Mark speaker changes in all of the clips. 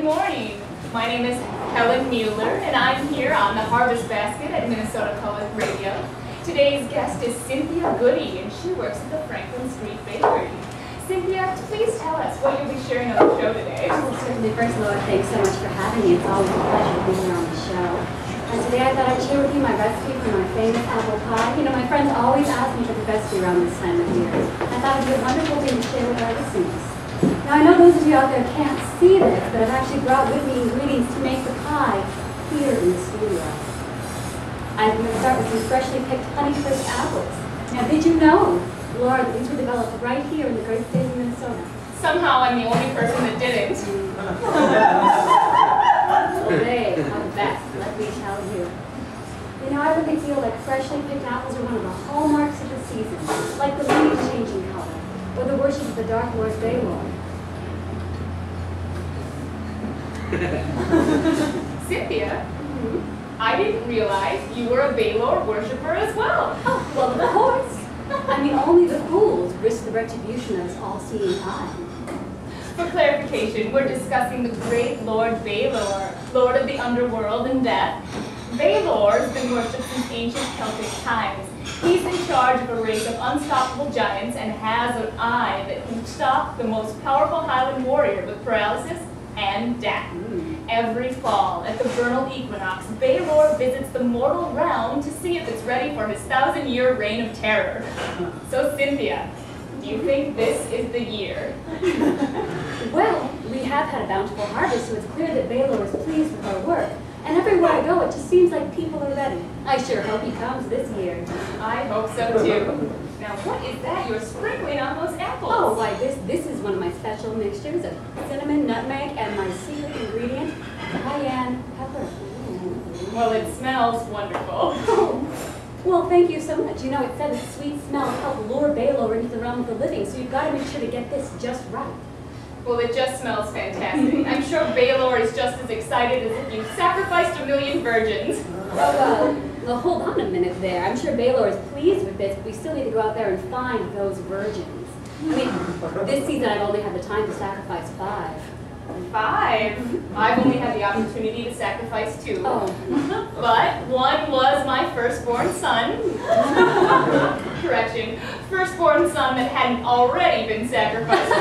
Speaker 1: Good morning. My name is Helen Mueller, and I'm here on the Harvest Basket at Minnesota Public Radio. Today's guest is Cynthia Goody, and she works at the Franklin Street Bakery. Cynthia, please tell us what you'll be sharing on the show today.
Speaker 2: Well, certainly, first of all, thanks so much for having me. It's always a pleasure to be here on the show. And today I thought I'd share with you my recipe for my famous apple pie. You know, my friends always ask me for the recipe around this time of year. I thought it would be a wonderful thing to share with our listeners. Now, I know those of you out there can't see this, but I've actually brought with me ingredients to make the pie here in the studio. I'm going to start with some freshly picked Honeycrisp apples. Now, did you know, Laura, that these were developed right here in the great state of Minnesota?
Speaker 1: Somehow I'm the only person that didn't.
Speaker 2: Well, they are the best, let me tell you. You know, I really feel like freshly picked apples are one of the hallmarks of the season, like the leaves changing color, or the worship of the Dark Lord Baylor.
Speaker 1: Cynthia, I didn't realize you were a Baylor worshiper as well.
Speaker 2: Oh, well, of course. I mean, only the fools risk the retribution of his all-seeing eye.
Speaker 1: For clarification, we're discussing the great Lord Baylor, Lord of the underworld and death. Baylor has been worshipped since ancient Celtic times. He's in charge of a race of unstoppable giants and has an eye that can stop the most powerful Highland warrior with paralysis and death. Every fall, at the vernal equinox, Baylor visits the mortal realm to see if it's ready for his 1,000-year reign of terror. So, Cynthia, do you think this is the year?
Speaker 2: Well, we have had a bountiful harvest, so it's clear that Baylor is pleased with our work. And everywhere I go, it just seems like people are ready. I sure hope he comes this year.
Speaker 1: I hope so, too. Now, what is that you're sprinkling on those apples?
Speaker 2: Oh, why, this is one of my special mixtures of cinnamon, nutmeg, and my secret ingredient, cayenne pepper.
Speaker 1: Well, it smells wonderful.
Speaker 2: Oh, well, thank you so much. You know, it said that sweet smells help lure Baylor into the realm of the living, so you've got to make sure to get this just right.
Speaker 1: Well, it just smells fantastic. I'm sure Baylor is just as excited as if you sacrificed 1,000,000 virgins.
Speaker 2: Oh, well, hold on a minute there. I'm sure Baylor is pleased with this, but we still need to go out there and find those virgins. I mean, this season I've only had the time to sacrifice 5.
Speaker 1: 5? I've only had the opportunity to sacrifice 2.
Speaker 2: Oh.
Speaker 1: But one was my firstborn son. Correction, firstborn son that hadn't already been sacrificed.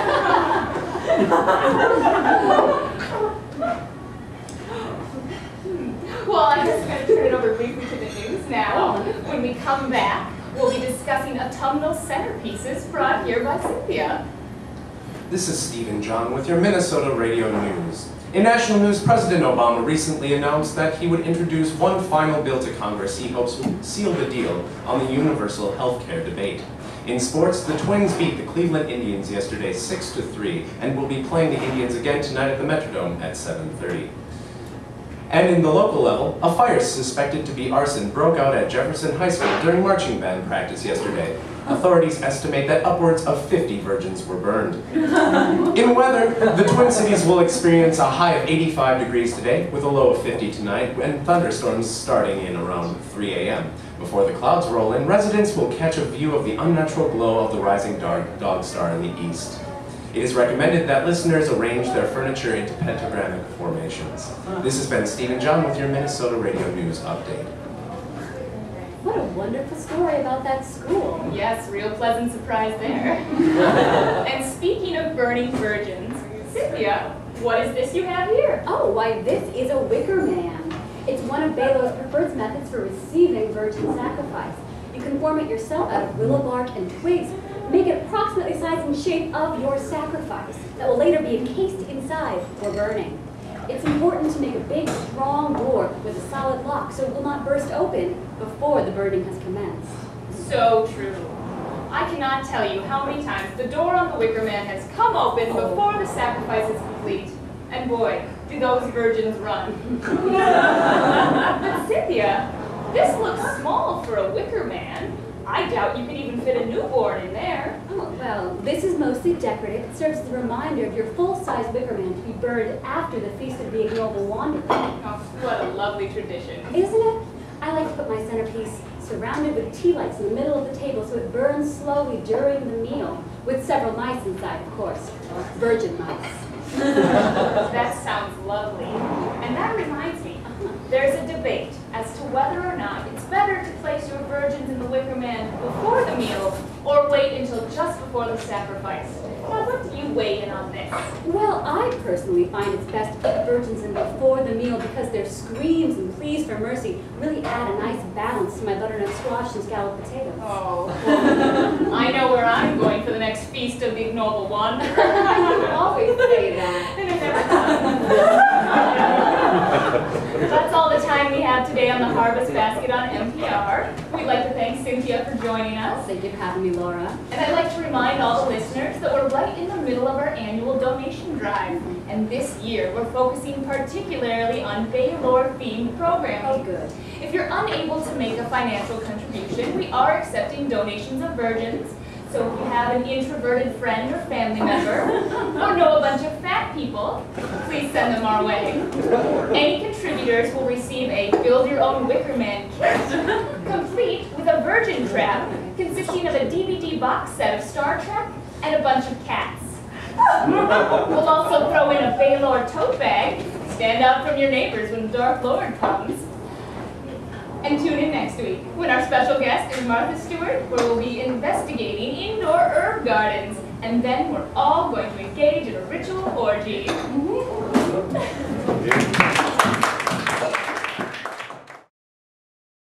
Speaker 1: Well, I'm just going to turn it over briefly to the news now. When we come back, we'll be discussing autumnal centerpieces brought here by Cynthia.
Speaker 3: This is Stephen John with your Minnesota Radio News. In national news, President Obama recently announced that he would introduce one final bill to Congress he hopes will seal the deal on the universal health care debate. In sports, the Twins beat the Cleveland Indians yesterday 6-3 and will be playing the Indians again tonight at the Metrodome at 7:30. And in the local level, a fire suspected to be arson broke out at Jefferson High School during marching band practice yesterday. Authorities estimate that upwards of 50 virgins were burned. In weather, the Twin Cities will experience a high of 85 degrees today with a low of 50 tonight and thunderstorms starting in around 3 a.m. Before the clouds roll in, residents will catch a view of the unnatural glow of the rising dog star in the east. It is recommended that listeners arrange their furniture into pentagrammic formations. This has been Stephen John with your Minnesota Radio News Update.
Speaker 2: What a wonderful story about that school.
Speaker 1: Yes, real pleasant surprise there. And speaking of burning virgins, Cynthia, what is this you have here?
Speaker 2: Oh, why, this is a wicker man. It's one of Baylor's preferred methods for receiving virgin sacrifice. You can form it yourself out of willow bark and twigs. Make it approximately the size and shape of your sacrifice that will later be encased inside for burning. It's important to make a big, strong door with a solid lock so it will not burst open before the burning has commenced.
Speaker 1: So true. I cannot tell you how many times the door on the wicker man has come open before the sacrifice is complete. And boy, do those virgins run. But Cynthia, this looks small for a wicker man. I doubt you could even fit a newborn in there.
Speaker 2: Oh, well, this is mostly decorative. It serves as a reminder of your full-size wicker man to be burned after the Feast of the Ignoble Wanderer.
Speaker 1: Oh, what a lovely tradition.
Speaker 2: Isn't it? I like to put my centerpiece surrounded with tea lights in the middle of the table so it burns slowly during the meal, with several mice inside, of course. Virgin mice.
Speaker 1: That sounds lovely. And that reminds me, there's a debate as to whether or not it's better to place your virgins in the wicker man before the meal or wait until just before the sacrifice. Now, what do you weigh in on this?
Speaker 2: Well, I personally find it's best to put the virgins in before the meal because their screams and pleas for mercy really add a nice balance to my butternut squash and scalloped potatoes.
Speaker 1: Oh, I know where I'm going for the next feast of the ignoble wanderer.
Speaker 2: You always say that.
Speaker 1: And it never comes. That's all the time we have today on the Harvest Basket on NPR. We'd like to thank Cynthia for joining us.
Speaker 2: Thank you for having me, Laura.
Speaker 1: And I'd like to remind all the listeners that we're right in the middle of our annual donation drive. And this year, we're focusing particularly on Baylor-themed programming.
Speaker 2: Oh, good.
Speaker 1: If you're unable to make a financial contribution, we are accepting donations of virgins. So if you have an introverted friend or family member, or know a bunch of fat people, please send them our way. Any contributors will receive a build-your-own wicker man kit, complete with a virgin trap, consisting of a DVD box set of Star Trek and a bunch of cats. We'll also throw in a Baylor tote bag. Stand out from your neighbors when the Dark Lord comes. And tune in next week when our special guest is Martha Stewart, where we'll be investigating indoor herb gardens. And then we're all going to engage in a ritual orgy.